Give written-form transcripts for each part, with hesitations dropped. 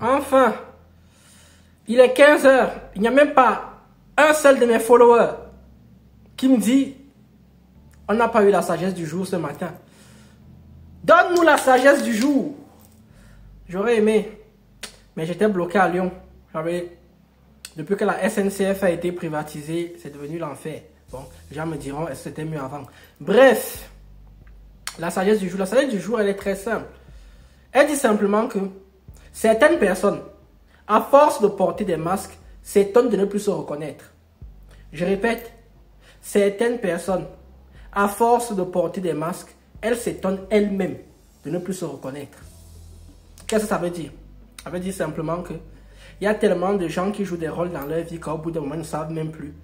Enfin, il est 15 heures. Il n'y a même pas un seul de mes followers qui me dit on n'a pas eu la sagesse du jour ce matin. Donne-nous la sagesse du jour. J'aurais aimé, mais j'étais bloqué à Lyon. Depuis que la SNCF a été privatisée, c'est devenu l'enfer. Bon, les gens me diront, est-ce que c'était mieux avant? Bref, la sagesse du jour, elle est très simple. Elle dit simplement que certaines personnes, à force de porter des masques, s'étonnent de ne plus se reconnaître. Je répète, certaines personnes, à force de porter des masques, elles s'étonnent elles-mêmes de ne plus se reconnaître. Qu'est-ce que ça veut dire? Ça veut dire simplement que il y a tellement de gens qui jouent des rôles dans leur vie qu'au bout d'un moment, ils ne savent même plus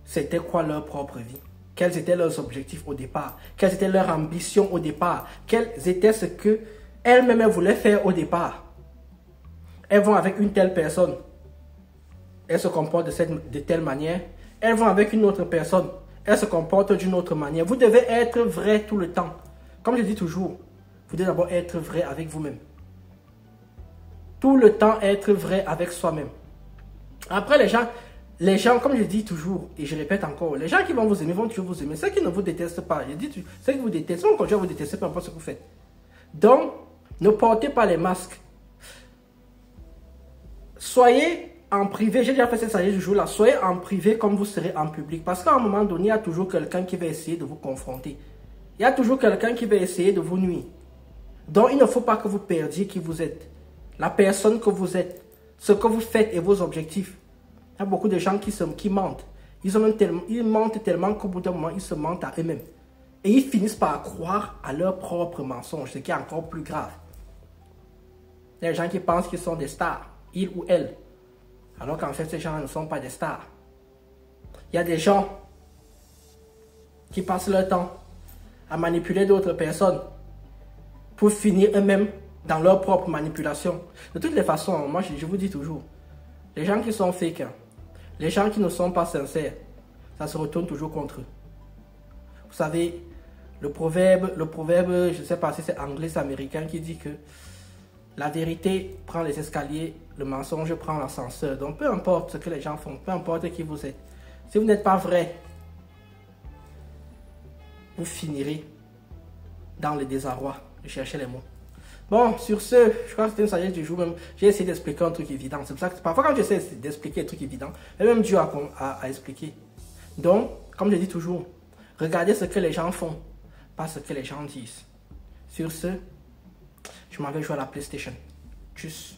c'était quoi leur propre vie. Quels étaient leurs objectifs au départ? Quelles étaient leurs ambitions au départ? Quels étaient ce que elles-mêmes voulaient faire au départ? Elles vont avec une telle personne. Elles se comportent de telle manière. Elles vont avec une autre personne. Elles se comportent d'une autre manière. Vous devez être vrai tout le temps. Comme je dis toujours, vous devez d'abord être vrai avec vous-même. Tout le temps être vrai avec soi-même. Après, les gens, comme je dis toujours, et je répète encore, les gens qui vont vous aimer vont toujours vous aimer. Ceux qui ne vous détestent pas, je dis, ceux qui vous détestent vont continuer à vous détester, peu importe ce que vous faites. Donc, ne portez pas les masques. Soyez en privé, j'ai déjà fait cette sagesse du jour là, soyez en privé comme vous serez en public. Parce qu'à un moment donné, il y a toujours quelqu'un qui va essayer de vous confronter. Il y a toujours quelqu'un qui va essayer de vous nuire. Donc, il ne faut pas que vous perdiez qui vous êtes. La personne que vous êtes, ce que vous faites et vos objectifs. Il y a beaucoup de gens qui mentent. Ils mentent tellement qu'au bout d'un moment, ils se mentent à eux-mêmes. Et ils finissent par croire à leurs propres mensonges, ce qui est encore plus grave. Il y a des gens qui pensent qu'ils sont des stars, ils ou elles. Alors qu'en fait, ces gens ne sont pas des stars. Il y a des gens qui passent leur temps à manipuler d'autres personnes pour finir eux-mêmes dans leur propre manipulation. De toutes les façons, moi je vous dis toujours, les gens qui sont fake, les gens qui ne sont pas sincères, ça se retourne toujours contre eux. Vous savez, le proverbe, je ne sais pas si c'est anglais, c'est américain, qui dit que la vérité prend les escaliers, le mensonge prend l'ascenseur. Donc peu importe ce que les gens font, peu importe qui vous êtes, si vous n'êtes pas vrai, vous finirez dans le désarroi de chercher les mots. Bon, sur ce, je crois que c'était une sagesse du jour même. J'ai essayé d'expliquer un truc évident. C'est pour ça que parfois quand j'essaie d'expliquer un truc évident, c'est même dur à expliquer. Donc, comme je dis toujours, regardez ce que les gens font, pas ce que les gens disent. Sur ce, je m'en vais jouer à la PlayStation. Tchuss.